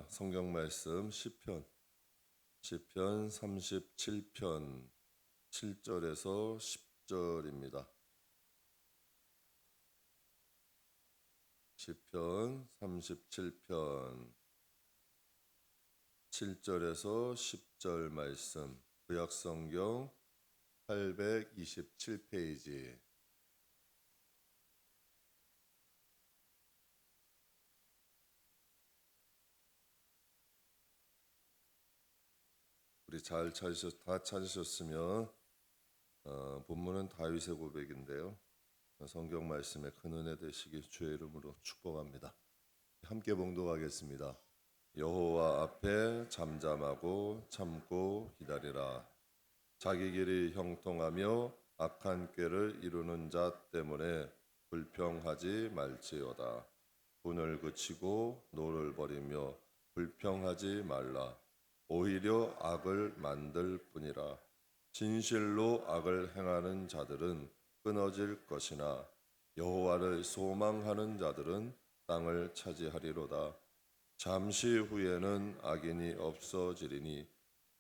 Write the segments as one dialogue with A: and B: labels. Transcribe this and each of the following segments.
A: 성경 말씀 시편 37편 7절에서 10절입니다. 시편 37편 7절에서 10절 말씀, 구약성경 827페이지. 우리 다 찾으셨으면 본문은 다윗의 고백인데요. 성경 말씀에 큰 은혜 되시길 주의 이름으로 축복합니다. 함께 봉독하겠습니다. 여호와 앞에 잠잠하고 참고 기다리라. 자기 길이 형통하며 악한 꾀를 이루는 자 때문에 불평하지 말지어다. 분을 그치고 노를 버리며 불평하지 말라. 오히려 악을 만들 뿐이라. 진실로 악을 행하는 자들은 끊어질 것이나 여호와를 소망하는 자들은 땅을 차지하리로다. 잠시 후에는 악인이 없어지리니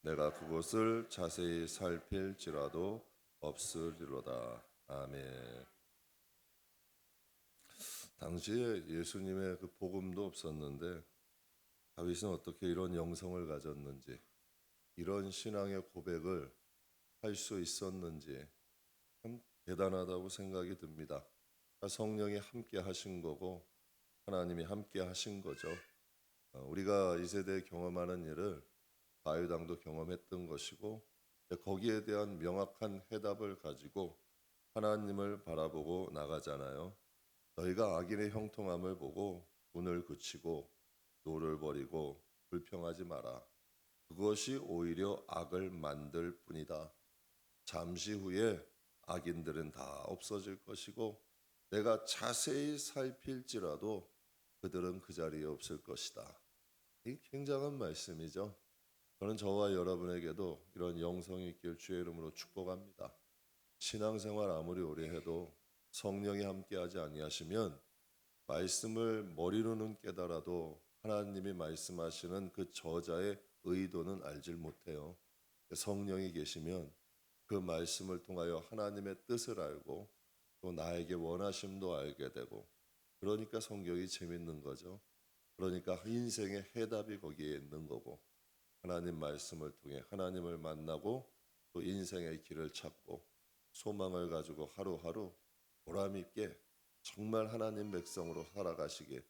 A: 내가 그것을 자세히 살필지라도 없으리로다. 아멘. 당시에 예수님의 그 복음도 없었는데 다윗은 어떻게 이런 영성을 가졌는지, 이런 신앙의 고백을 할 수 있었는지 참 대단하다고 생각이 듭니다. 성령이 함께 하신 거고 하나님이 함께 하신 거죠. 우리가 이 세대에 경험하는 일을 다윗 왕도 경험했던 것이고, 거기에 대한 명확한 해답을 가지고 하나님을 바라보고 나가잖아요. 너희가 악인의 형통함을 보고 분을 그치고 노를 버리고 불평하지 마라. 그것이 오히려 악을 만들 뿐이다. 잠시 후에 악인들은 다 없어질 것이고 내가 자세히 살필지라도 그들은 그 자리에 없을 것이다. 이 굉장한 말씀이죠. 저는 저와 여러분에게도 이런 영성이 있길 주의 이름으로 축복합니다. 신앙생활 아무리 오래 해도 성령이 함께하지 아니하시면 말씀을 머리로는 깨달아도 하나님이 말씀하시는 그 저자의 의도는 알질 못해요. 성령이 계시면 그 말씀을 통하여 하나님의 뜻을 알고 또 나에게 원하심도 알게 되고, 그러니까 성경이 재밌는 거죠. 그러니까 인생의 해답이 거기에 있는 거고, 하나님 말씀을 통해 하나님을 만나고 또 인생의 길을 찾고 소망을 가지고 하루하루 보람 있게 정말 하나님 백성으로 살아가시게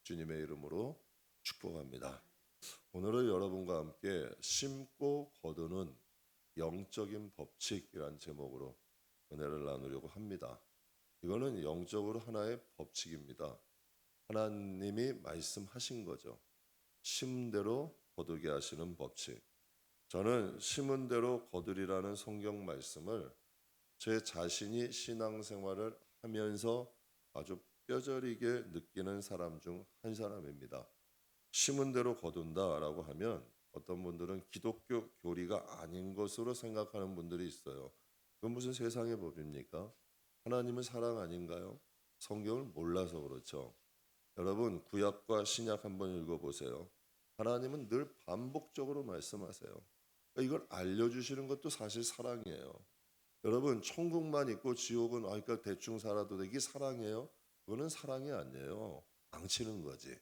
A: 주님의 이름으로 축복합니다. 오늘은 여러분과 함께 심고 거두는 영적인 법칙이란 제목으로 은혜를 나누려고 합니다. 이거는 영적으로 하나의 법칙입니다. 하나님이 말씀하신 거죠. 심은 대로 거두게 하시는 법칙. 저는 심은 대로 거두리라는 성경 말씀을 제 자신이 신앙생활을 하면서 아주 뼈저리게 느끼는 사람 중 한 사람입니다. 심은 대로 거둔다라고 하면 어떤 분들은 기독교 교리가 아닌 것으로 생각하는 분들이 있어요. 그건 무슨 세상의 법입니까? 하나님은 사랑 아닌가요? 성경을 몰라서 그렇죠. 여러분, 구약과 신약 한번 읽어보세요. 하나님은 늘 반복적으로 말씀하세요. 이걸 알려주시는 것도 사실 사랑이에요. 여러분, 천국만 있고 지옥은 그러니까 대충 살아도 되기 사랑이에요? 그거는 사랑이 아니에요. 망치는 거지.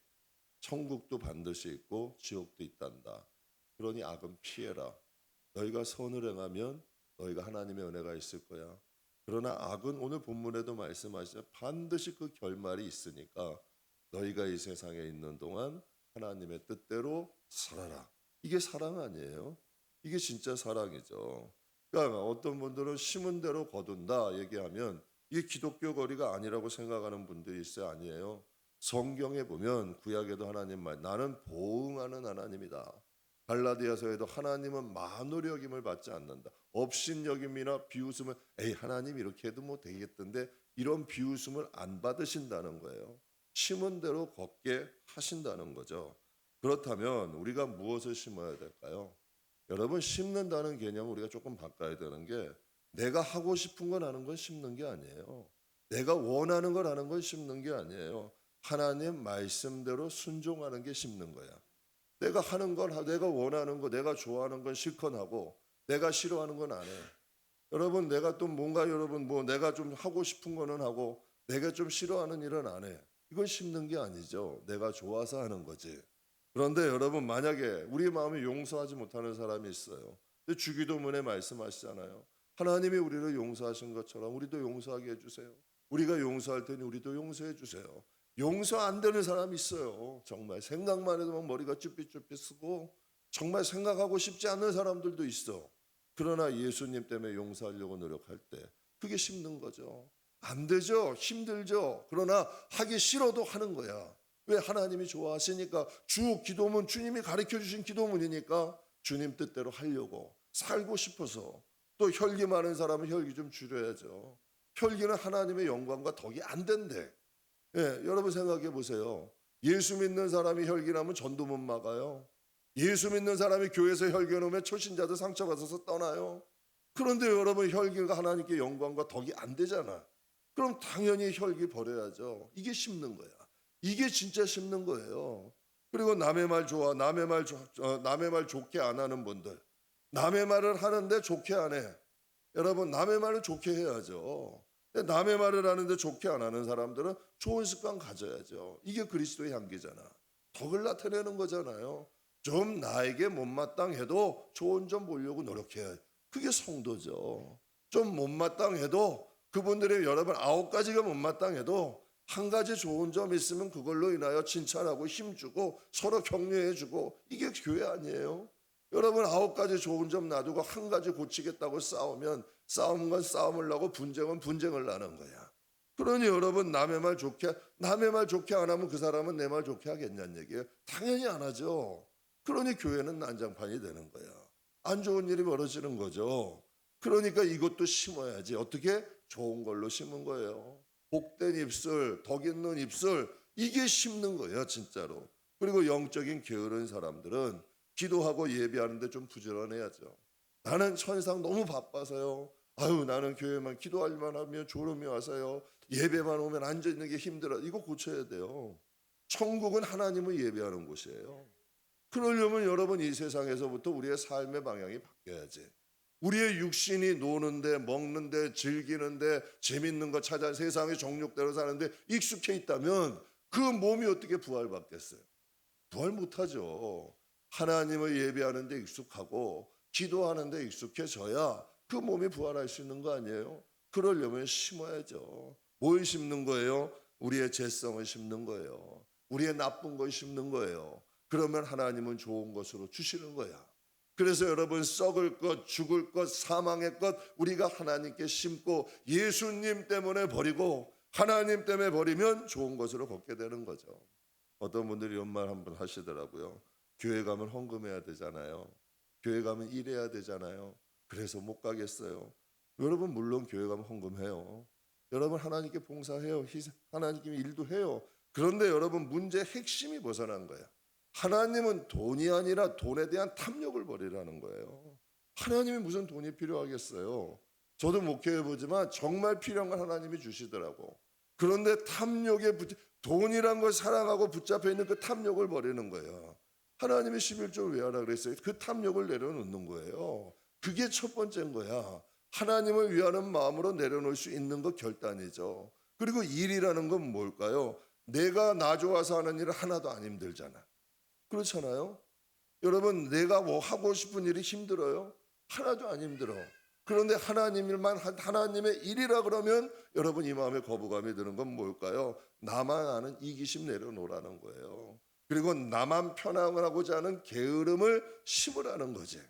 A: 천국도 반드시 있고 지옥도 있단다. 그러니 악은 피해라. 너희가 선을 행하면 너희가 하나님의 은혜가 있을 거야. 그러나 악은 오늘 본문에도 말씀하시죠. 반드시 그 결말이 있으니까 너희가 이 세상에 있는 동안 하나님의 뜻대로 살아라. 이게 사랑 아니에요? 이게 진짜 사랑이죠. 그러니까 어떤 분들은 심은 대로 거둔다 얘기하면 이게 기독교 거리가 아니라고 생각하는 분들이 있어요. 아니에요. 성경에 보면 구약에도 하나님 말, 나는 보응하는 하나님이다. 갈라디아서에도 하나님은 만우력임을 받지 않는다. 업신여김이나 비웃음을 하나님 이렇게 해도 뭐 되겠던데 이런 비웃음을 안 받으신다는 거예요. 심은 대로 걷게 하신다는 거죠. 그렇다면 우리가 무엇을 심어야 될까요? 여러분, 심는다는 개념을 우리가 조금 바꿔야 되는 게, 내가 하고 싶은 걸 하는 건 심는 게 아니에요. 내가 원하는 걸 하는 건 심는 게 아니에요. 하나님 말씀대로 순종하는 게 쉽는 거야. 내가 하는 건 내가 원하는 거, 내가 좋아하는 건 실컷 하고 내가 싫어하는 건 안 해. 여러분, 내가 또 뭔가 여러분 뭐 내가 좀 하고 싶은 거는 하고 내가 좀 싫어하는 일은 안 해. 이건 쉽는 게 아니죠. 내가 좋아서 하는 거지. 그런데 여러분, 만약에 우리 마음에 용서하지 못하는 사람이 있어요. 근데 주기도문에 말씀하시잖아요. 하나님이 우리를 용서하신 것처럼 우리도 용서하게 해주세요. 우리가 용서할 테니 우리도 용서해 주세요. 용서 안 되는 사람이 있어요. 정말 생각만 해도 막 머리가 쭈삣쭈삣 쓰고 정말 생각하고 싶지 않는 사람들도 있어. 그러나 예수님 때문에 용서하려고 노력할 때 그게 쉽는 거죠. 안 되죠. 힘들죠. 그러나 하기 싫어도 하는 거야. 왜? 하나님이 좋아하시니까. 주 기도문, 주님이 가르쳐 주신 기도문이니까 주님 뜻대로 하려고 살고 싶어서. 또 혈기 많은 사람은 혈기 좀 줄여야죠. 혈기는 하나님의 영광과 덕이 안 된대. 예, 여러분 생각해 보세요. 예수 믿는 사람이 혈기나면 전도 못 막아요. 예수 믿는 사람이 교회에서 혈기 놓으면 초신자들 상처받아서 떠나요. 그런데 여러분, 혈기가 하나님께 영광과 덕이 안 되잖아. 그럼 당연히 혈기 버려야죠. 이게 심는 거야. 이게 진짜 심는 거예요. 그리고 남의 말 좋아, 남의 말 좋게 안 하는 분들, 남의 말을 하는데 좋게 안 해. 여러분, 남의 말을 좋게 해야죠. 근데 남의 말을 하는데 좋게 안 하는 사람들은 좋은 습관 가져야죠. 이게 그리스도의 향기잖아. 덕을 나타내는 거잖아요. 좀 나에게 못마땅해도 좋은 점 보려고 노력해야 그게 성도죠. 좀 못마땅해도 그분들의 여러분 9가지가 못마땅해도 한 가지 좋은 점 있으면 그걸로 인하여 칭찬하고 힘주고 서로 격려해주고 이게 교회 아니에요? 여러분 9가지 좋은 점 놔두고 한 가지 고치겠다고 싸우면 싸움은 건 싸움을 하고 분쟁은 분쟁을 나는 거야. 그러니 여러분 남의 말 좋게 안 하면 그 사람은 내 말 좋게 하겠냐는 얘기예요. 당연히 안 하죠. 그러니 교회는 난장판이 되는 거야. 안 좋은 일이 벌어지는 거죠. 그러니까 이것도 심어야지. 어떻게? 좋은 걸로 심은 거예요. 복된 입술, 덕 있는 입술, 이게 심는 거예요, 진짜로. 그리고 영적인 게으른 사람들은 기도하고 예배하는데 좀 부지런해야죠. 나는 천상 너무 바빠서요. 아유, 나는 교회만 기도할만 하면 졸음이 와서요. 예배만 오면 앉아있는 게 힘들어. 이거 고쳐야 돼요. 천국은 하나님을 예배하는 곳이에요. 그러려면 여러분 이 세상에서부터 우리의 삶의 방향이 바뀌어야지. 우리의 육신이 노는데 먹는데 즐기는데 재밌는 거 찾아 세상의 정욕대로 사는데 익숙해 있다면 그 몸이 어떻게 부활받겠어요? 부활 못하죠. 하나님을 예배하는 데 익숙하고 기도하는 데 익숙해져야 그 몸이 부활할 수 있는 거 아니에요? 그러려면 심어야죠. 뭘 심는 거예요? 우리의 죄성을 심는 거예요. 우리의 나쁜 걸 심는 거예요. 그러면 하나님은 좋은 것으로 주시는 거야. 그래서 여러분 썩을 것, 죽을 것, 사망의 것 우리가 하나님께 심고 예수님 때문에 버리고 하나님 때문에 버리면 좋은 것으로 걷게 되는 거죠. 어떤 분들이 이런 말 한번 하시더라고요. 교회 가면 헌금해야 되잖아요. 교회 가면 일해야 되잖아요. 그래서 못 가겠어요. 여러분 물론 교회 가면 헌금해요. 여러분 하나님께 봉사해요. 하나님께 일도 해요. 그런데 여러분 문제의 핵심이 벗어난 거야. 하나님은 돈이 아니라 돈에 대한 탐욕을 버리라는 거예요. 하나님이 무슨 돈이 필요하겠어요. 저도 목회해보지만 정말 필요한 건 하나님이 주시더라고. 그런데 돈이란 걸 사랑하고 붙잡혀 있는 그 탐욕을 버리는 거예요. 하나님이 11조를 왜 하라 그랬어요? 그 탐욕을 내려놓는 거예요. 그게 첫 번째인 거야. 하나님을 위하는 마음으로 내려놓을 수 있는 것 결단이죠. 그리고 일이라는 건 뭘까요? 내가 나 좋아서 하는 일은 하나도 안 힘들잖아. 그렇잖아요. 여러분 내가 뭐 하고 싶은 일이 힘들어요? 하나도 안 힘들어. 그런데 하나님의 일이라 그러면 여러분 이 마음에 거부감이 드는 건 뭘까요? 나만 아는 이기심 내려놓으라는 거예요. 그리고 나만 편안하고자 하는 게으름을 심으라는 거지.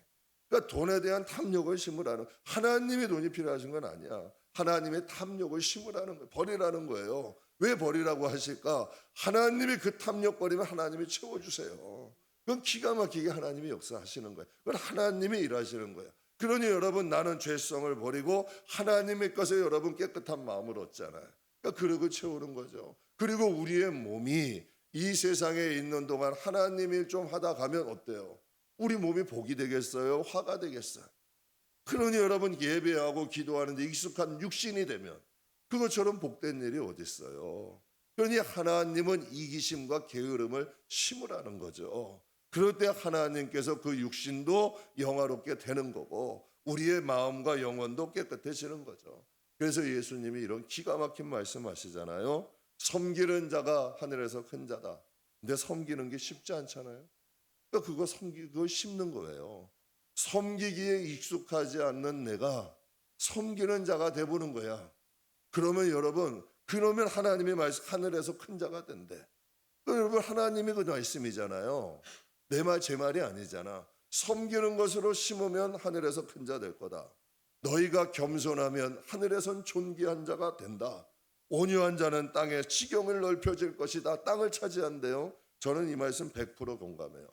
A: 그러니까 돈에 대한 탐욕을 심으라는, 하나님의 돈이 필요하신 건 아니야. 하나님의 탐욕을 심으라는 거예요. 버리라는 거예요. 왜 버리라고 하실까? 하나님이 그 탐욕 버리면 하나님이 채워주세요. 그건 기가 막히게 하나님이 역사하시는 거예요. 그건 하나님이 일하시는 거예요. 그러니 여러분 나는 죄성을 버리고 하나님의 것에 여러분 깨끗한 마음을 얻잖아요. 그러니까 그릇을 채우는 거죠. 그리고 우리의 몸이 이 세상에 있는 동안 하나님 일 좀 하다 가면 어때요? 우리 몸이 복이 되겠어요? 화가 되겠어요? 그러니 여러분 예배하고 기도하는데 익숙한 육신이 되면 그것처럼 복된 일이 어디 있어요? 그러니 하나님은 이기심과 게으름을 심으라는 거죠. 그럴 때 하나님께서 그 육신도 영화롭게 되는 거고 우리의 마음과 영혼도 깨끗해지는 거죠. 그래서 예수님이 이런 기가 막힌 말씀하시잖아요. 섬기는 자가 하늘에서 큰 자다. 근데 섬기는 게 쉽지 않잖아요. 그러니까 그거 심는 거예요. 섬기기에 익숙하지 않는 내가 섬기는 자가 돼보는 거야. 그러면 하나님의 말씀 하늘에서 큰 자가 된대. 여러분 하나님이 그 말씀이잖아요. 내 말 제 말이 아니잖아. 섬기는 것으로 심으면 하늘에서 큰 자 될 거다. 너희가 겸손하면 하늘에선 존귀한 자가 된다. 온유한 자는 땅에 지경을 넓혀질 것이다. 땅을 차지한대요. 저는 이 말씀 100% 공감해요.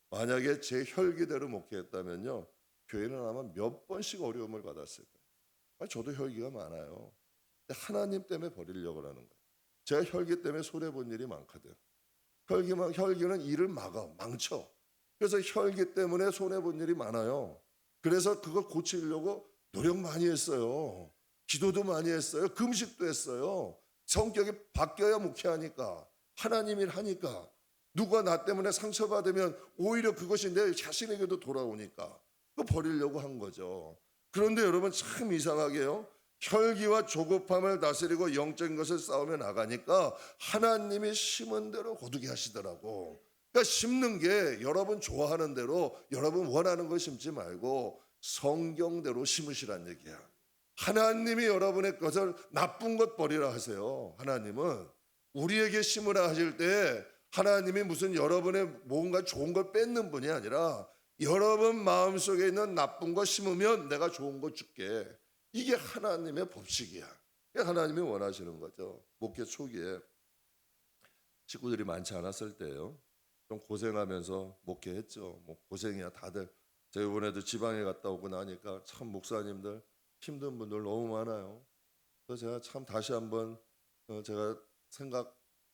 A: 만약에 제 혈기대로 목회했다면요, 교회는 아마 몇 번씩 어려움을 받았을 거예요. 저도 혈기가 많아요. 근데 하나님 때문에 버리려고 하는 거예요. 제가 혈기 때문에 손해본 일이 많거든. 혈기는 일을 망쳐. 그래서 혈기 때문에 손해본 일이 많아요. 그래서 그걸 고치려고 노력 많이 했어요. 기도도 많이 했어요. 금식도 했어요. 성격이 바뀌어야 목회하니까. 하나님 일 하니까. 누가 나 때문에 상처받으면 오히려 그것이 내 자신에게도 돌아오니까. 그거 버리려고 한 거죠. 그런데 여러분 참 이상하게요. 혈기와 조급함을 다스리고 영적인 것을 싸우며 나가니까 하나님이 심은 대로 거두게 하시더라고. 그러니까 심는 게 여러분 좋아하는 대로 여러분 원하는 거 심지 말고 성경대로 심으시란 얘기야. 하나님이 여러분의 것을 나쁜 것 버리라 하세요. 하나님은 우리에게 심으라 하실 때 하나님이 무슨 여러분의 뭔가 좋은 걸 뺏는 분이 아니라 여러분 마음속에 있는 나쁜 거 심으면 내가 좋은 거 줄게. 이게 하나님의 법칙이야. 하나님이 원하시는 거죠. 목회 초기에 식구들이 많지 않았을 때요. 좀 고생하면서 목회했죠. 뭐 고생이야 다들. 제가 이번에도 지방에 갔다 오고 나니까 참 목사님들 힘든 분들 너무 많아요. 그래서 제가 참 다시 한번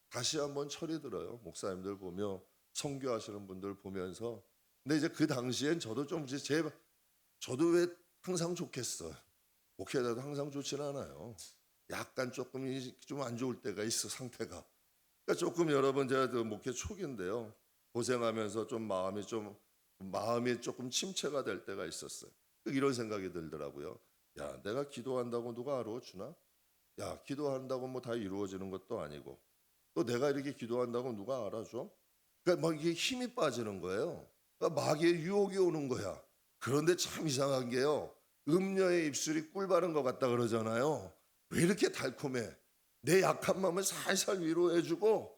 A: 다시 한번 철이 들어요. 목사님들 보며 선교하시는 분들 보면서. 근데 이제 그 당시엔 저도 저도 왜 항상 좋겠어. 목회자도 항상 좋지는 않아요. 약간 조금 좀 안 좋을 때가 있어 상태가. 그러니까 조금 여러분 제가 목회 초기인데요. 고생하면서 마음이 조금 침체가 될 때가 있었어요. 이런 생각이 들더라고요. 야, 내가 기도한다고 누가 알아주나? 야, 기도한다고 뭐 다 이루어지는 것도 아니고 또 내가 이렇게 기도한다고 누가 알아줘? 그러니까 막 이게 힘이 빠지는 거예요. 그러니까 마귀의 유혹이 오는 거야. 그런데 참 이상한 게요. 음녀의 입술이 꿀 바른 것 같다 그러잖아요. 왜 이렇게 달콤해? 내 약한 마음을 살살 위로해주고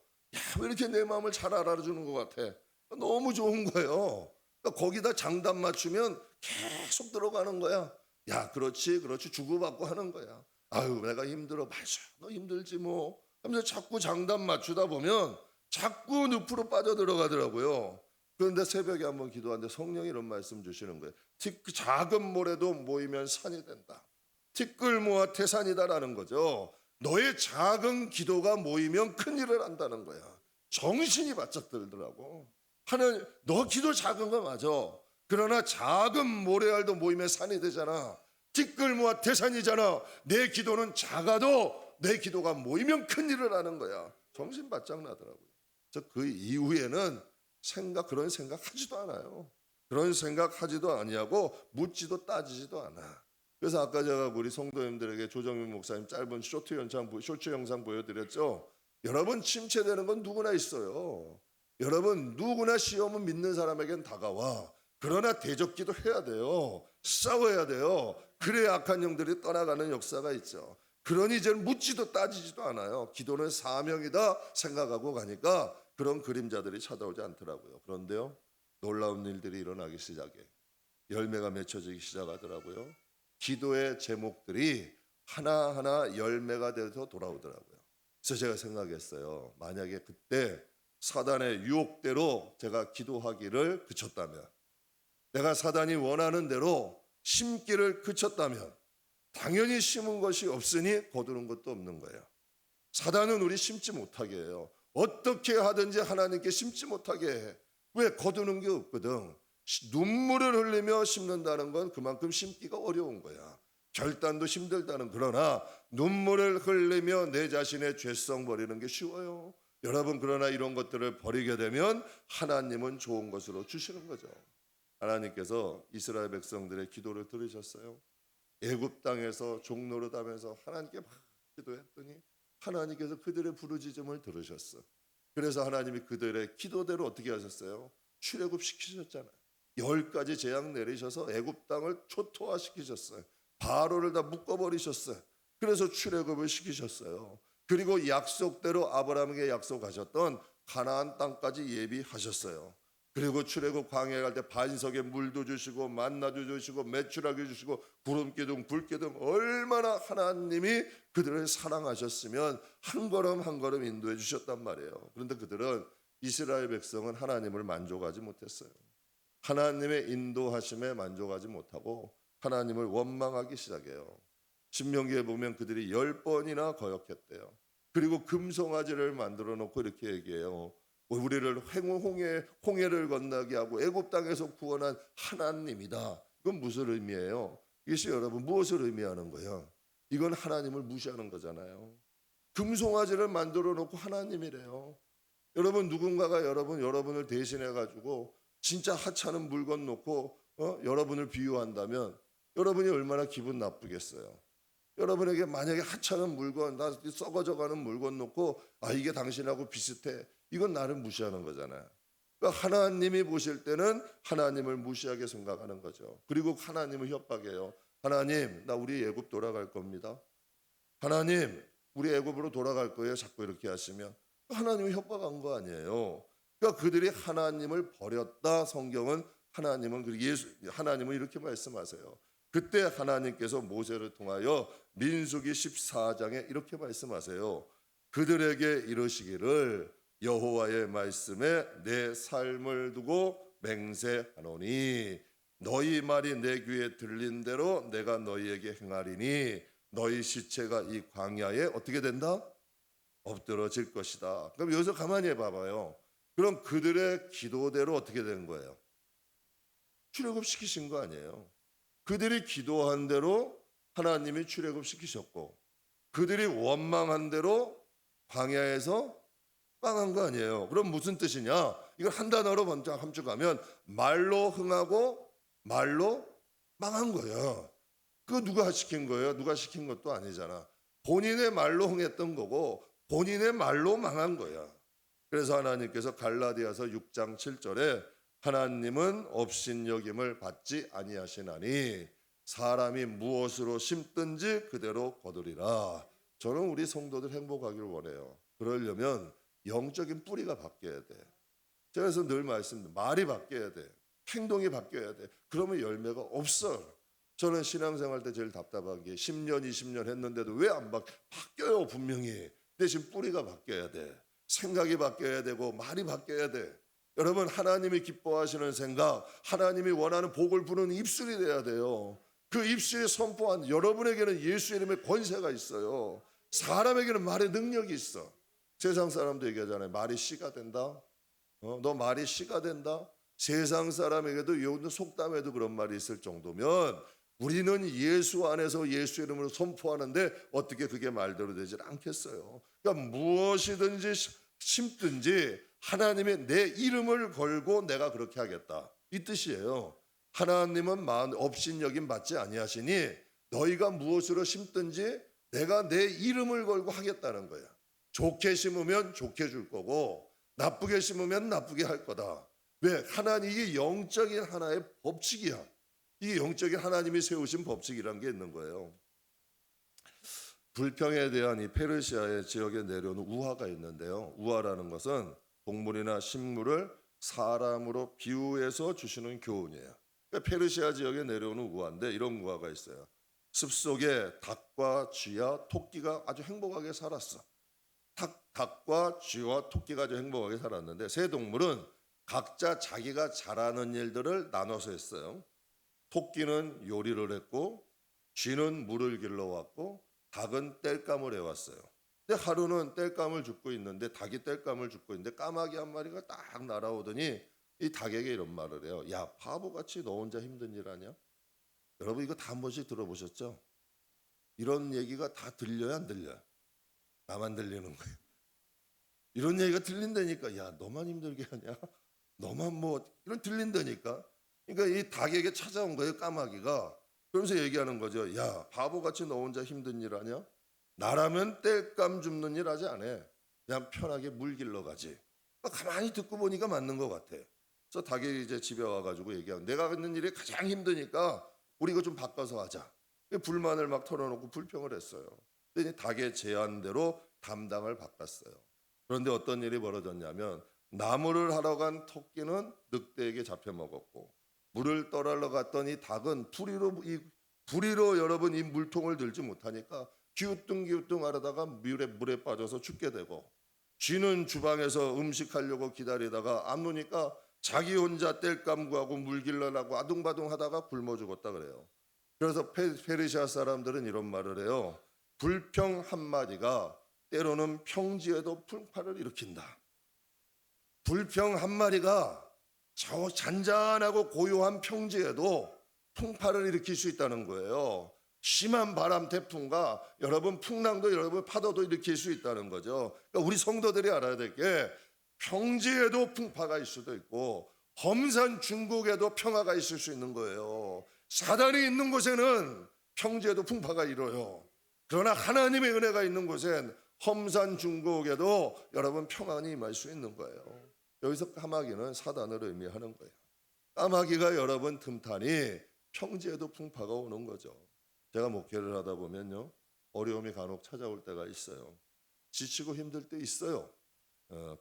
A: 왜 이렇게 내 마음을 잘 알아주는 것 같아? 너무 좋은 거예요. 그러니까 거기다 장단 맞추면 계속 들어가는 거야. 야, 그렇지 주고받고 하는 거야. 아유, 내가 힘들어. 맞아, 너 힘들지 뭐 하면서 자꾸 장단 맞추다 보면 자꾸 늪으로 빠져들어가더라고요. 그런데 새벽에 한번 기도하는데 성령이 이런 말씀 주시는 거예요. 작은 모래도 모이면 산이 된다. 티끌 모아 태산이다라는 거죠. 너의 작은 기도가 모이면 큰일을 한다는 거야. 정신이 바짝 들더라고. 하나님, 너 기도 작은 거 맞아. 그러나 작은 모래알도 모이면 산이 되잖아. 티끌 모아 태산이잖아. 내 기도는 작아도 내 기도가 모이면 큰일을 하는 거야. 정신 바짝 나더라고요. 그 이후에는 그런 생각 하지도 않아요. 그런 생각 하지도 아니하고 묻지도 따지지도 않아. 그래서 아까 제가 우리 성도님들에게 조정민 목사님 짧은 쇼트 영상 보여드렸죠. 여러분 침체되는 건 누구나 있어요. 여러분 누구나 시험은 믿는 사람에겐 다가와. 그러나 대적기도 해야 돼요. 싸워야 돼요. 그래야 악한 영들이 떠나가는 역사가 있죠. 그러니 이제는 묻지도 따지지도 않아요. 기도는 사명이다 생각하고 가니까 그런 그림자들이 찾아오지 않더라고요. 그런데요, 놀라운 일들이 일어나기 시작해. 열매가 맺혀지기 시작하더라고요. 기도의 제목들이 하나하나 열매가 돼서 돌아오더라고요. 그래서 제가 생각했어요. 만약에 그때 사단의 유혹대로 제가 기도하기를 그쳤다면, 내가 사단이 원하는 대로 심기를 그쳤다면 당연히 심은 것이 없으니 거두는 것도 없는 거예요. 사단은 우리 심지 못하게 해요. 어떻게 하든지 하나님께 심지 못하게 해. 왜? 거두는 게 없거든. 눈물을 흘리며 심는다는 건 그만큼 심기가 어려운 거야. 결단도 힘들다는, 그러나 눈물을 흘리며 내 자신의 죄성 버리는 게 쉬워요. 여러분, 그러나 이런 것들을 버리게 되면 하나님은 좋은 것으로 주시는 거죠. 하나님께서 이스라엘 백성들의 기도를 들으셨어요. 애굽 땅에서 종노릇하면서 하나님께 막 기도했더니 하나님께서 그들의 부르짖음을 들으셨어. 그래서 하나님이 그들의 기도대로 어떻게 하셨어요? 출애굽 시키셨잖아요. 10가지 재앙 내리셔서 애굽 땅을 초토화시키셨어요. 바로를 다 묶어버리셨어요. 그래서 출애굽을 시키셨어요. 그리고 약속대로 아브라함에게 약속하셨던 가나안 땅까지 예비하셨어요. 그리고 출애굽 광야에 갈 때 반석에 물도 주시고 만나도 주시고 메추라기 주시고 구름 기둥 불 기둥, 얼마나 하나님이 그들을 사랑하셨으면 한 걸음 한 걸음 인도해 주셨단 말이에요. 그런데 그들은, 이스라엘 백성은 하나님을 만족하지 못했어요. 하나님의 인도하심에 만족하지 못하고 하나님을 원망하기 시작해요. 신명기에 보면 그들이 10번이나 거역했대요. 그리고 금송아지를 만들어 놓고 이렇게 얘기해요. 우리를 홍해를 건너게 하고 애굽 땅에서 구원한 하나님이다. 이건 무슨 의미예요? 이것이 여러분 무엇을 의미하는 거예요? 이건 하나님을 무시하는 거잖아요. 금송아지를 만들어 놓고 하나님이래요. 여러분, 누군가가 여러분을 대신해 가지고 진짜 하찮은 물건 놓고 여러분을 비유한다면 여러분이 얼마나 기분 나쁘겠어요. 여러분에게 만약에 하찮은 물건, 나 썩어져가는 물건 놓고 이게 당신하고 비슷해, 이건 나를 무시하는 거잖아요. 그러니까 하나님이 보실 때는 하나님을 무시하게 생각하는 거죠. 그리고 하나님을 협박해요. 하나님, 나 우리 애굽 돌아갈 겁니다. 하나님, 우리 애굽으로 돌아갈 거예요. 자꾸 이렇게 하시면 하나님을 협박한 거 아니에요. 그러니까 그들이 하나님을 버렸다. 성경은 하나님은 이렇게 말씀하세요. 그때 하나님께서 모세를 통하여 민수기 14장에 이렇게 말씀하세요. 그들에게 이르시기를 여호와의 말씀에 내 삶을 두고 맹세하노니 너희 말이 내 귀에 들린 대로 내가 너희에게 행하리니 너희 시체가 이 광야에 어떻게 된다? 엎드러질 것이다. 그럼 여기서 가만히 봐봐요. 그럼 그들의 기도대로 어떻게 된 거예요? 출애굽시키신 거 아니에요. 그들이 기도한 대로 하나님이 출애굽시키셨고 그들이 원망한 대로 광야에서 빵한 거 아니에요. 그럼 무슨 뜻이냐? 이걸 한 단어로 먼저 함축하면 말로 흥하고 말로 망한 거예요. 그거 누가 시킨 거예요? 누가 시킨 것도 아니잖아. 본인의 말로 흥했던 거고 본인의 말로 망한 거야. 그래서 하나님께서 갈라디아서 6장 7절에 하나님은 업신여김을 받지 아니하시나니 사람이 무엇으로 심든지 그대로 거두리라. 저는 우리 성도들 행복하기를 원해요. 그러려면 영적인 뿌리가 바뀌어야 돼. 제가 그래서 늘 말씀드립니다. 말이 바뀌어야 돼. 행동이 바뀌어야 돼. 그러면 열매가 없어. 저는 신앙생활 때 제일 답답한 게 10년, 20년 했는데도 왜 안 바뀌어요? 분명히. 대신 뿌리가 바뀌어야 돼. 생각이 바뀌어야 되고 말이 바뀌어야 돼. 여러분, 하나님이 기뻐하시는 생각, 하나님이 원하는 복을 부르는 입술이 돼야 돼요. 그 입술이 선포한, 여러분에게는 예수 이름의 권세가 있어요. 사람에게는 말의 능력이 있어. 세상 사람도 얘기하잖아요. 말이 씨가 된다. 너 말이 씨가 된다. 세상 사람에게도 요즘 속담에도 그런 말이 있을 정도면 우리는 예수 안에서 예수 이름으로 선포하는데 어떻게 그게 말대로 되질 않겠어요. 그러니까 무엇이든지 심든지 하나님의 내 이름을 걸고 내가 그렇게 하겠다, 이 뜻이에요. 하나님은 업신여김 받지 아니하시니 너희가 무엇으로 심든지 내가 내 이름을 걸고 하겠다는 거야. 좋게 심으면 좋게 줄 거고 나쁘게 심으면 나쁘게 할 거다. 왜? 이게 영적인 하나의 법칙이야. 이게 영적인 하나님이 세우신 법칙이라는 게 있는 거예요. 불평에 대한 이 페르시아의 지역에 내려오는 우화가 있는데요. 우화라는 것은 동물이나 식물을 사람으로 비유해서 주시는 교훈이에요. 그러니까 페르시아 지역에 내려오는 우화인데 이런 우화가 있어요. 습속에 닭과 쥐와 토끼가 아주 행복하게 살았어. 닭과 쥐와 토끼가 아주 행복하게 살았는데 세 동물은 각자 자기가 잘하는 일들을 나눠서 했어요. 토끼는 요리를 했고 쥐는 물을 길러왔고 닭은 땔감을 해왔어요. 근데 하루는 땔감을 줍고 있는데 닭이 땔감을 줍고 있는데 까마귀 한 마리가 딱 날아오더니 이 닭에게 이런 말을 해요. 야, 바보같이 너 혼자 힘든 일 하냐? 여러분, 이거 다 한 번씩 들어보셨죠? 이런 얘기가 다 들려요, 안 들려요? 나만 들리는 거예요. 이런 얘기가 들린다니까. 야, 너만 힘들게 하냐? 너만 뭐 이런 들린다니까. 그러니까 이 닭에게 찾아온 거예요, 까마귀가. 그러면서 얘기하는 거죠. 야, 바보같이 너 혼자 힘든 일 하냐? 나라면 땔감 줍는 일 하지 않아. 그냥 편하게 물 길러 가지. 가만히 듣고 보니까 맞는 것 같아. 그래서 닭이 이제 집에 와가지고 얘기하고, 내가 하는 일이 가장 힘드니까 우리 이거 좀 바꿔서 하자. 불만을 막 털어놓고 불평을 했어요. 그랬더니 닭의 제안대로 담당을 바꿨어요. 그런데 어떤 일이 벌어졌냐면, 나무를 하러 간 토끼는 늑대에게 잡혀 먹었고, 물을 떠라러 갔더니 닭은 부리로 여러분 이 물통을 들지 못하니까 기우뚱기우뚱 하려다가 물에 빠져서 죽게 되고, 쥐는 주방에서 음식하려고 기다리다가 안 오니까 자기 혼자 땔감 구하고 물 길러라고 아둥바둥 하다가 굶어 죽었다 그래요. 그래서 페르시아 사람들은 이런 말을 해요. 불평 한마디가 때로는 평지에도 풍파를 일으킨다. 불평 한마디가 저 잔잔하고 고요한 평지에도 풍파를 일으킬 수 있다는 거예요. 심한 바람, 태풍과 여러분 풍랑도 여러분 파도도 일으킬 수 있다는 거죠. 그러니까 우리 성도들이 알아야 될 게, 평지에도 풍파가 있을 수도 있고 험산 중국에도 평화가 있을 수 있는 거예요. 사단이 있는 곳에는 평지에도 풍파가 일어요. 그러나 하나님의 은혜가 있는 곳엔 험산 중국에도 여러분 평안이 임할 수 있는 거예요. 여기서 까마귀는 사단을 의미하는 거예요. 까마귀가 여러분 틈타니 평지에도 풍파가 오는 거죠. 제가 목회를 하다 보면요, 어려움이 간혹 찾아올 때가 있어요. 지치고 힘들 때 있어요.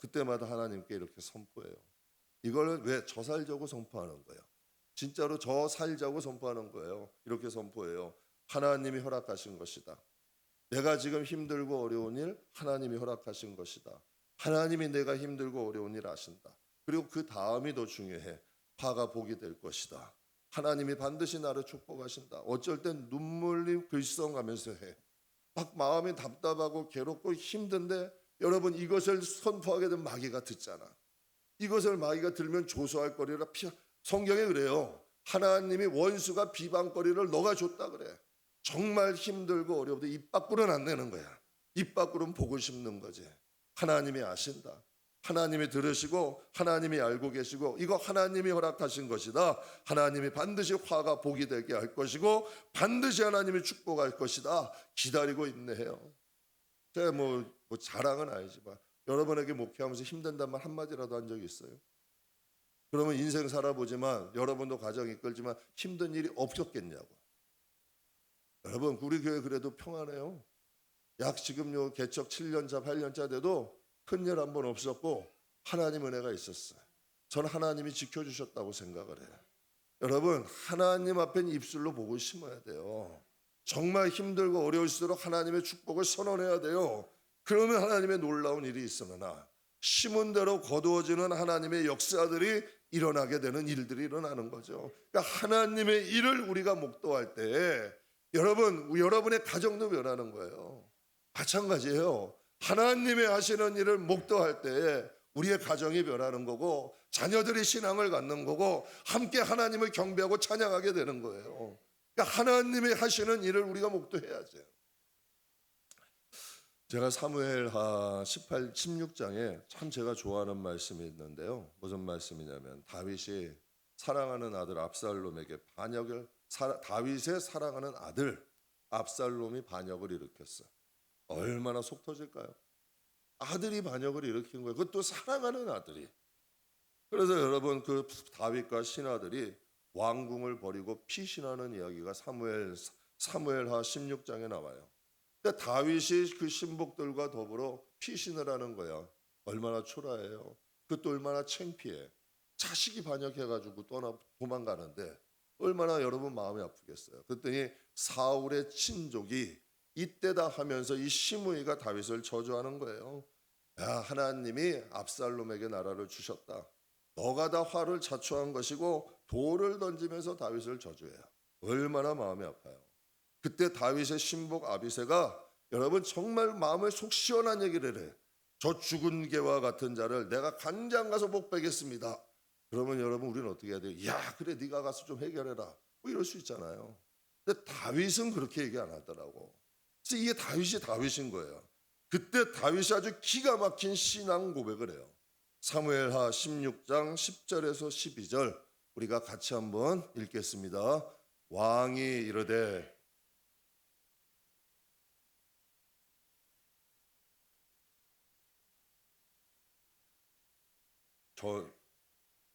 A: 그때마다 하나님께 이렇게 선포해요. 이걸 왜 저 살자고 선포하는 거예요? 진짜로 저 살자고 선포하는 거예요. 이렇게 선포해요. 하나님이 허락하신 것이다. 내가 지금 힘들고 어려운 일 하나님이 허락하신 것이다. 하나님이 내가 힘들고 어려운 일 아신다. 그리고 그 다음이 더 중요해. 화가 복이 될 것이다. 하나님이 반드시 나를 축복하신다. 어쩔 땐 눈물이 글썽하면서 해. 막 마음이 답답하고 괴롭고 힘든데, 여러분 이것을 선포하게 된 마귀가 듣잖아. 이것을 마귀가 들면 조소할 거리라 성경에 그래요. 하나님이 원수가 비방거리를 너가 줬다 그래. 정말 힘들고 어려운데 입 밖으로는 안 내는 거야. 입 밖으로는 보고 싶는 거지. 하나님이 아신다. 하나님이 들으시고 하나님이 알고 계시고 이거 하나님이 허락하신 것이다. 하나님이 반드시 화가 복이 되게 할 것이고 반드시 하나님이 축복할 것이다. 기다리고 있네요. 제가 뭐 자랑은 아니지만 여러분에게 목회하면서 힘든단 말 한마디라도 한 적이 있어요? 그러면 인생 살아보지만 여러분도 가정 이끌지만 힘든 일이 없었겠냐고. 여러분 우리 교회 그래도 평안해요. 약 지금요 개척 7년차 8년차 돼도 큰일 한 번 없었고 하나님 은혜가 있었어요. 저는 하나님이 지켜주셨다고 생각을 해요. 여러분 하나님 앞엔 입술로 복을 심어야 돼요. 정말 힘들고 어려울수록 하나님의 축복을 선언해야 돼요. 그러면 하나님의 놀라운 일이 있으나 심은 대로 거두어지는 하나님의 역사들이 일어나게 되는 일들이 일어나는 거죠. 그러니까 하나님의 일을 우리가 목도할 때 여러분의 가정도 변하는 거예요. 마찬가지예요. 하나님의 하시는 일을 목도할 때 우리의 가정이 변하는 거고 자녀들이 신앙을 갖는 거고 함께 하나님을 경배하고 찬양하게 되는 거예요. 그러니까 하나님의 하시는 일을 우리가 목도해야죠. 제가 사무엘하 16장에 참 제가 좋아하는 말씀이 있는데요. 무슨 말씀이냐면 다윗이 사랑하는 아들 압살롬에게 다윗의 사랑하는 아들 압살롬이 반역을 일으켰어요. 얼마나 속 터질까요? 아들이 반역을 일으킨 거예요. 그것도 사랑하는 아들이. 그래서 여러분 그 다윗과 신하들이 왕궁을 버리고 피신하는 이야기가 사무엘하 16장에 나와요. 그러니까 다윗이 그 신복들과 더불어 피신을 하는 거야. 얼마나 초라해요. 그것도 얼마나 창피해. 자식이 반역해가지고 도망가는데 얼마나 여러분 마음이 아프겠어요. 그랬더니 사울의 친족이 이때다 하면서 이 시므이가 다윗을 저주하는 거예요. 야, 하나님이 압살롬에게 나라를 주셨다. 너가 다 화를 자초한 것이고 돌을 던지면서 다윗을 저주해요. 얼마나 마음이 아파요. 그때 다윗의 신복 아비새가 여러분 정말 마음에 속 시원한 얘기를 해. 저 죽은 개와 같은 자를 내가 간장 가서 못 베겠습니다. 그러면 여러분 우리는 어떻게 해야 돼요? 야 그래 네가 가서 좀 해결해라. 뭐 이럴 수 있잖아요. 근데 다윗은 그렇게 얘기 안 하더라고. 그래서 이게 다윗인 거예요. 그때 다윗이 아주 기가 막힌 신앙 고백을 해요. 사무엘하 16장 10절에서 12절 우리가 같이 한번 읽겠습니다. 왕이 이르되 저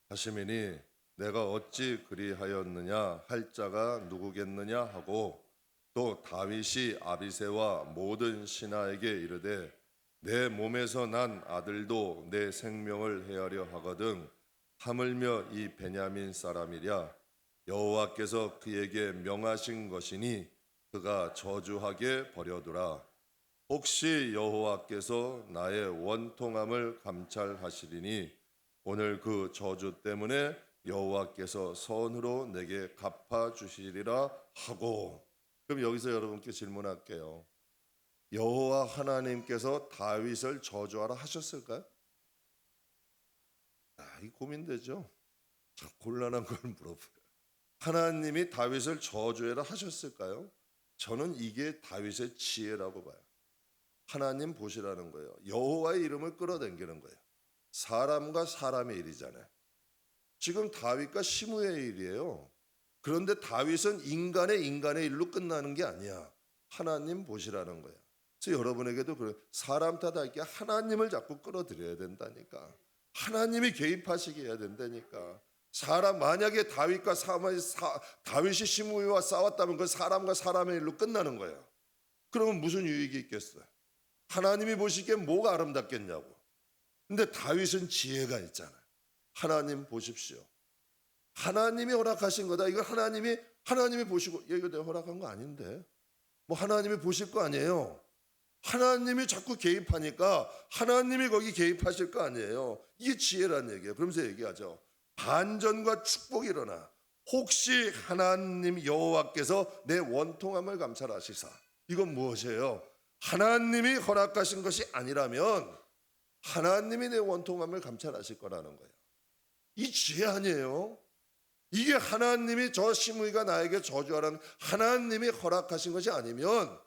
A: 하시미니 내가 어찌 그리하였느냐 할 자가 누구겠느냐 하고 또 다윗이 아비새와 모든 신하에게 이르되 내 몸에서 난 아들도 내 생명을 해하려 하거든 하물며 이 베냐민 사람이랴 여호와께서 그에게 명하신 것이니 그가 저주하게 버려두라 혹시 여호와께서 나의 원통함을 감찰하시리니 오늘 그 저주 때문에 여호와께서 선으로 내게 갚아 주시리라 하고. 그럼 여기서 여러분께 질문할게요. 여호와 하나님께서 다윗을 저주하라 하셨을까요? 이 고민되죠. 참 곤란한 걸 물어봐요. 하나님이 다윗을 저주해라 하셨을까요? 저는 이게 다윗의 지혜라고 봐요. 하나님 보시라는 거예요. 여호와의 이름을 끌어당기는 거예요. 사람과 사람의 일이잖아요. 지금 다윗과 시므의 일이에요. 그런데 다윗은 인간의 일로 끝나는 게 아니야. 하나님 보시라는 거야. 그래서 여러분에게도 그래. 사람 탓할 게 하나님을 자꾸 끌어들여야 된다니까. 하나님이 개입하시게 해야 된다니까. 사람 만약에 다윗이 시므이와 싸웠다면 그 사람과 사람의 일로 끝나는 거야. 그러면 무슨 유익이 있겠어요? 하나님이 보시기에 뭐가 아름답겠냐고. 근데 다윗은 지혜가 있잖아요. 하나님 보십시오. 하나님이 허락하신 거다. 이거 하나님이 보시고 이거 내가 허락한 거 아닌데. 뭐 하나님이 보실 거 아니에요. 하나님이 자꾸 개입하니까 하나님이 거기 개입하실 거 아니에요. 이게 지혜란 얘기예요. 그러면서 얘기하죠. 반전과 축복이 일어나. 혹시 하나님 여호와께서 내 원통함을 감찰하시사. 이건 무엇이에요? 하나님이 허락하신 것이 아니라면 하나님이 내 원통함을 감찰하실 거라는 거예요. 이 지혜 아니에요? 이게 하나님이 저 시므이가 나에게 저주하라는 하나님이 허락하신 것이 아니면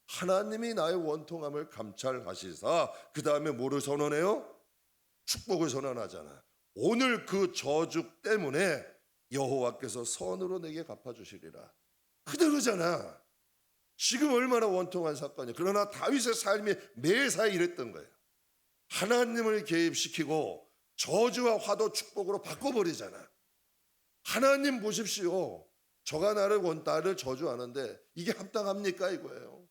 A: 하나님이 나의 원통함을 감찰하시사 그 다음에 뭐를 선언해요? 축복을 선언하잖아. 오늘 그 저주 때문에 여호와께서 선으로 내게 갚아주시리라. 그대로잖아. 지금 얼마나 원통한 사건이에요. 그러나 다윗의 삶이 매사에 이랬던 거예요. 하나님을 개입시키고 저주와 화도 축복으로 바꿔버리잖아. 하나님 보십시오. 저가 나를 저주하는데 이게 합당합니까 이거예요.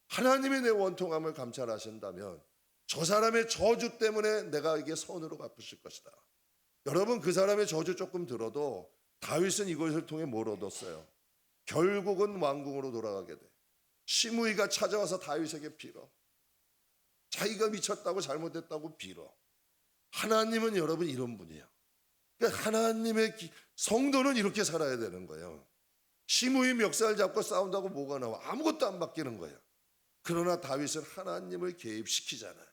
A: 하나님이 내 원통함을 감찰하신다면 저 사람의 저주 때문에 내가 이게 선으로 갚으실 것이다. 여러분 그 사람의 저주 조금 들어도 다윗은 이것을 통해 뭘 얻었어요? 결국은 왕궁으로 돌아가게 돼. 시므이가 찾아와서 다윗에게 빌어. 자기가 미쳤다고 잘못했다고 빌어. 하나님은 여러분 이런 분이에요. 그러니까 하나님의 성도는 이렇게 살아야 되는 거예요. 시므이 멱살 잡고 싸운다고 뭐가 나와? 아무것도 안 바뀌는 거예요. 그러나 다윗은 하나님을 개입시키잖아요.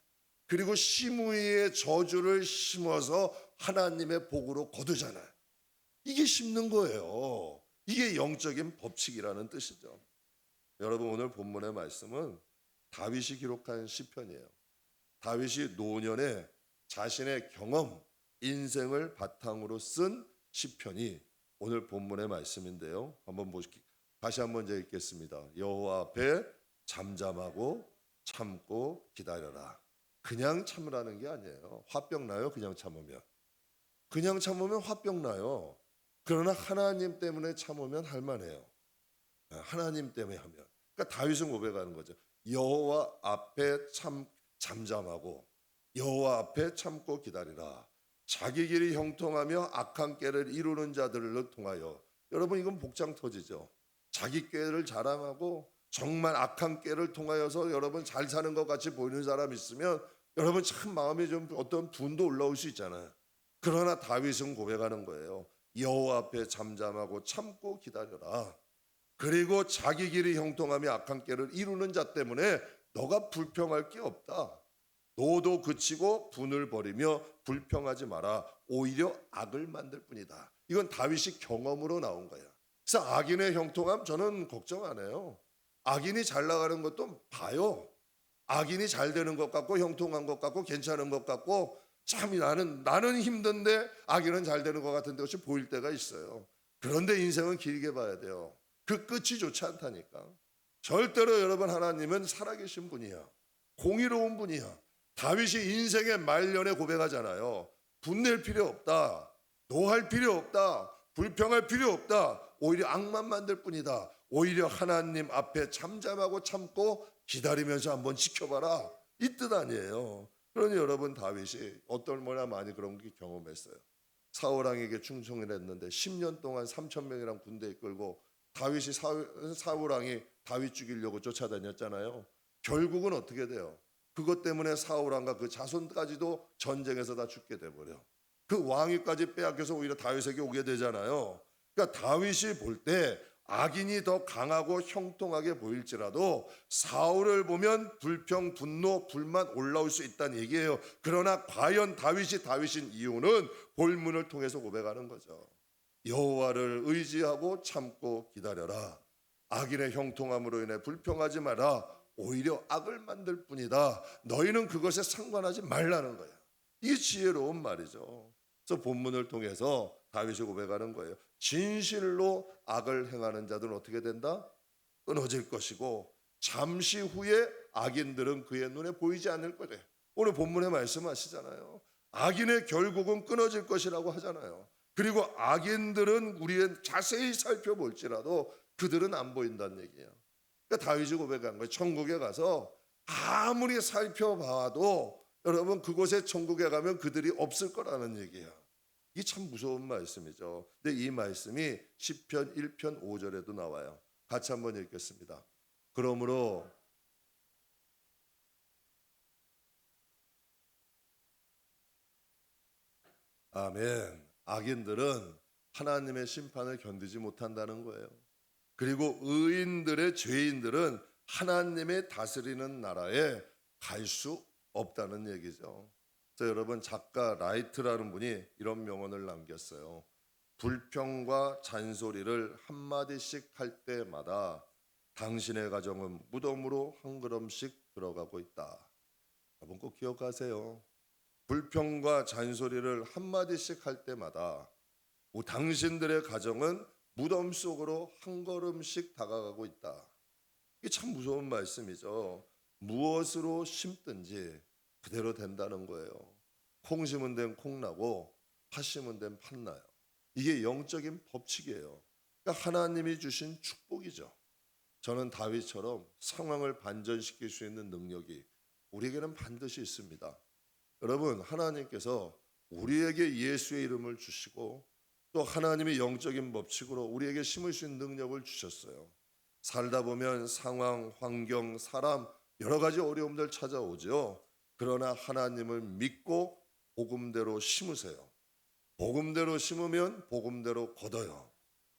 A: 그리고 시므이의 저주를 심어서 하나님의 복으로 거두잖아요. 이게 심는 거예요. 이게 영적인 법칙이라는 뜻이죠. 여러분 오늘 본문의 말씀은 다윗이 기록한 시편이에요. 다윗이 노년에 자신의 경험, 인생을 바탕으로 쓴 시편이 오늘 본문의 말씀인데요. 다시 한번 제가 읽겠습니다. 여호와 앞에 잠잠하고 참고 기다려라. 그냥 참으라는 게 아니에요. 화병 나요. 그냥 참으면 화병 나요. 그러나 하나님 때문에 참으면 할만해요. 하나님 때문에 하면. 그러니까 다윗은 고백하는 거죠. 여호와 앞에 잠잠하고 여호와 앞에 참고 기다리라. 자기 길이 형통하며 악한 꾀를 이루는 자들을 통하여. 여러분 이건 복장 터지죠. 자기 꾀를 자랑하고 정말 악한 꾀를 통하여서 여러분 잘 사는 것 같이 보이는 사람 있으면 여러분 참 마음에 좀 어떤 분도 올라올 수 있잖아요. 그러나 다윗은 고백하는 거예요. 여호와 앞에 잠잠하고 참고 기다려라. 그리고 자기 길이 형통하며 악한 꾀를 이루는 자 때문에 너가 불평할 게 없다. 노도 그치고 분을 버리며 불평하지 마라. 오히려 악을 만들 뿐이다. 이건 다윗이 경험으로 나온 거야. 그래서 악인의 형통함 저는 걱정 안 해요. 악인이 잘 나가는 것도 봐요. 악인이 잘 되는 것 같고 형통한 것 같고 괜찮은 것 같고 참 나는 힘든데 악인은 잘 되는 것 같은데 그것이 보일 때가 있어요. 그런데 인생은 길게 봐야 돼요. 그 끝이 좋지 않다니까. 절대로 여러분 하나님은 살아계신 분이야. 공의로운 분이야. 다윗이 인생의 말년에 고백하잖아요. 분낼 필요 없다. 노할 필요 없다. 불평할 필요 없다. 오히려 악만 만들 뿐이다. 오히려 하나님 앞에 잠잠하고 참고 기다리면서 한번 지켜봐라. 이 뜻 아니에요. 그러니 여러분 다윗이 어떨 뭐나 많이 그런 게 경험했어요. 사울왕에게 충성을 했는데 10년 동안 3천 명이랑 군대 이끌고 다윗이 사울왕이 다윗 죽이려고 쫓아다녔잖아요. 결국은 어떻게 돼요? 그것 때문에 사울왕과 그 자손까지도 전쟁에서 다 죽게 돼버려. 그 왕위까지 빼앗겨서 오히려 다윗에게 오게 되잖아요. 그러니까 다윗이 볼 때 악인이 더 강하고 형통하게 보일지라도 사울을 보면 불평, 분노, 불만 올라올 수 있다는 얘기예요. 그러나 과연 다윗이 다윗인 이유는 본문을 통해서 고백하는 거죠. 여호와를 의지하고 참고 기다려라. 악인의 형통함으로 인해 불평하지 마라. 오히려 악을 만들 뿐이다. 너희는 그것에 상관하지 말라는 거야. 이게 지혜로운 말이죠. 그래서 본문을 통해서 다윗이 고백하는 거예요. 진실로 악을 행하는 자들은 어떻게 된다? 끊어질 것이고 잠시 후에 악인들은 그의 눈에 보이지 않을 거래. 오늘 본문에 말씀하시잖아요. 악인의 결국은 끊어질 것이라고 하잖아요. 그리고 악인들은 우리의 자세히 살펴볼지라도 그들은 안 보인다는 얘기예요. 그러니까 다윗이 고백한 거예요. 천국에 가서 아무리 살펴봐도 여러분 그곳에 천국에 가면 그들이 없을 거라는 얘기예요. 이게 참 무서운 말씀이죠. 근데 이 말씀이 시편 1편 5절에도 나와요. 같이 한번 읽겠습니다. 그러므로 아멘. 악인들은 하나님의 심판을 견디지 못한다는 거예요. 그리고 의인들의 죄인들은 하나님의 다스리는 나라에 갈 수 없다는 얘기죠. 그래서 여러분 작가 라이트라는 분이 이런 명언을 남겼어요. 불평과 잔소리를 한마디씩 할 때마다 당신의 가정은 무덤으로 한 걸음씩 들어가고 있다. 여러분 꼭 기억하세요. 불평과 잔소리를 한마디씩 할 때마다 당신들의 가정은 무덤 속으로 한 걸음씩 다가가고 있다. 이게 참 무서운 말씀이죠. 무엇으로 심든지 그대로 된다는 거예요. 콩 심은 데는 콩 나고 팥 심은 데는 팥 나요. 이게 영적인 법칙이에요. 그러니까 하나님이 주신 축복이죠. 저는 다윗처럼 상황을 반전시킬 수 있는 능력이 우리에게는 반드시 있습니다. 여러분 하나님께서 우리에게 예수의 이름을 주시고 또 하나님의 영적인 법칙으로 우리에게 심을 수 있는 능력을 주셨어요. 살다 보면 상황, 환경, 사람 여러 가지 어려움들 찾아오죠. 그러나 하나님을 믿고 복음대로 심으세요. 복음대로 심으면 복음대로 거둬요.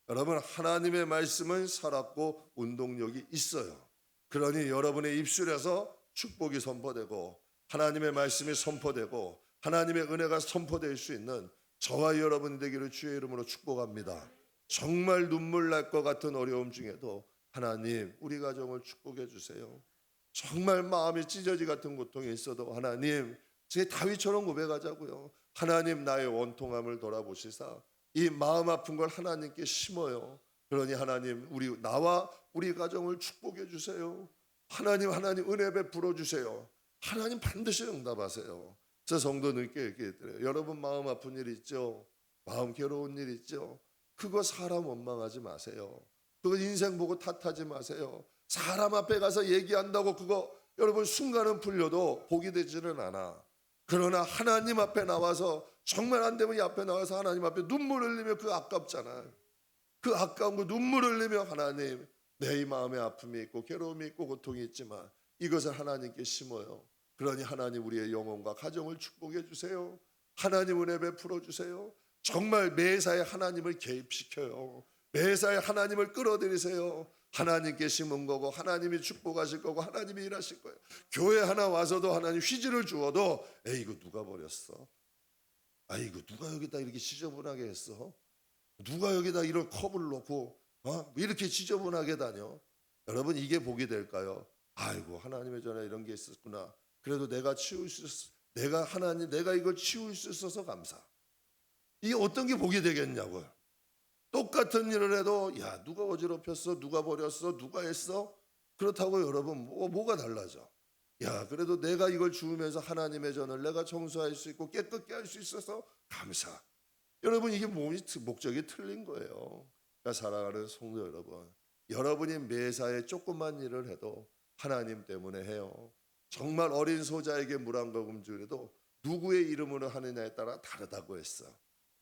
A: 여러분 하나님의 말씀은 살았고 운동력이 있어요. 그러니 여러분의 입술에서 축복이 선포되고 하나님의 말씀이 선포되고 하나님의 은혜가 선포될 수 있는 저와 여러분 되기를 주의 이름으로 축복합니다. 정말 눈물 날 것 같은 어려움 중에도 하나님 우리 가정을 축복해 주세요. 정말 마음이 찢어지 같은 고통이 있어도 하나님 제 다윗처럼 고백하자고요. 하나님 나의 원통함을 돌아보시사 이 마음 아픈 걸 하나님께 심어요. 그러니 하나님 나와 우리 가정을 축복해 주세요. 하나님 은혜 베풀어 주세요. 하나님 반드시 응답하세요. 저 성도님께 얘기해드려요. 여러분 마음 아픈 일 있죠? 마음 괴로운 일 있죠? 그거 사람 원망하지 마세요. 그거 인생 보고 탓하지 마세요. 사람 앞에 가서 얘기한다고 그거 여러분 순간은 풀려도 복이 되지는 않아. 그러나 하나님 앞에 나와서 정말 안 되면 이 앞에 나와서 하나님 앞에 눈물 흘리며 그 아깝잖아. 그 아까운 거 눈물 흘리며 하나님 내 이 마음에 아픔이 있고 괴로움이 있고 고통이 있지만 이것을 하나님께 심어요. 그러니 하나님 우리의 영혼과 가정을 축복해 주세요. 하나님 은혜 베풀어 주세요. 정말 매사에 하나님을 개입시켜요. 매사에 하나님을 끌어들이세요. 하나님께 심은 거고 하나님이 축복하실 거고 하나님이 일하실 거예요. 교회 하나 와서도 하나님 휘지를 주어도 이거 누가 버렸어? 이거 누가 여기다 이렇게 지저분하게 했어? 누가 여기다 이런 컵을 놓고 이렇게 지저분하게 다녀? 여러분 이게 복이 될까요? 아이고 하나님의 전에 이런 게 있었구나. 그래도 내가 치울 수 있어. 내가 이걸 치울 수 있어서 감사. 이게 어떤 게 복이 되겠냐고요. 똑같은 일을 해도 야 누가 어지럽혔어, 누가 버렸어, 누가 했어? 그렇다고 여러분 뭐가 달라져? 야 그래도 내가 이걸 주우면서 하나님의 전을 내가 청소할 수 있고 깨끗게 할 수 있어서 감사. 여러분 이게 목적이 틀린 거예요. 그러니까 사랑하는 성도 여러분, 여러분이 매사에 조그만 일을 해도 하나님 때문에 해요. 정말 어린 소자에게 물 한 모금 주려도 누구의 이름으로 하느냐에 따라 다르다고 했어.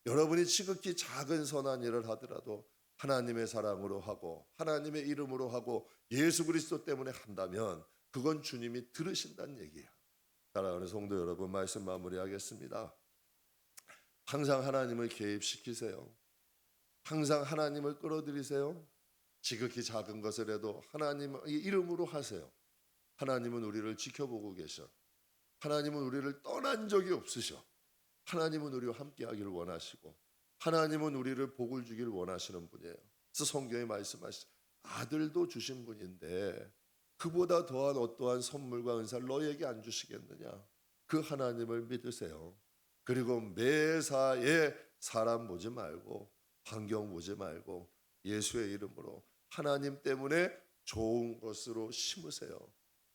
A: 여러분이 지극히 작은 선한 일을 하더라도 하나님의 사랑으로 하고 하나님의 이름으로 하고 예수 그리스도 때문에 한다면 그건 주님이 들으신다는 얘기예요. 사랑하는 성도 여러분, 말씀 마무리하겠습니다. 항상 하나님을 개입시키세요. 항상 하나님을 끌어들이세요. 지극히 작은 것을 해도 하나님의 이름으로 하세요. 하나님은 우리를 지켜보고 계셔. 하나님은 우리를 떠난 적이 없으셔. 하나님은 우리와 함께하기를 원하시고 하나님은 우리를 복을 주기를 원하시는 분이에요. 그래서 성경에 말씀하시 아들도 주신 분인데 그보다 더한 어떠한 선물과 은사를 너희에게 안 주시겠느냐. 그 하나님을 믿으세요. 그리고 매사에 사람 보지 말고 환경 보지 말고 예수의 이름으로 하나님 때문에 좋은 것으로 심으세요.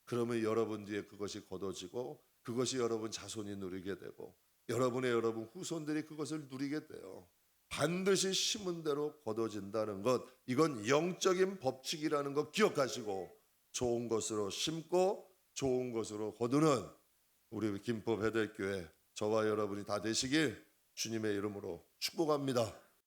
A: 그러면 여러분 뒤에 그것이 거둬지고 그것이 여러분 자손이 누리게 되고 여러분 후손들이 그것을 누리게 돼요. 반드시 심은 대로 거둬진다는 것, 이건 영적인 법칙이라는 것 기억하시고 좋은 것으로 심고 좋은 것으로 거두는 우리 김포 베들교회 저와 여러분이 다 되시길 주님의 이름으로 축복합니다.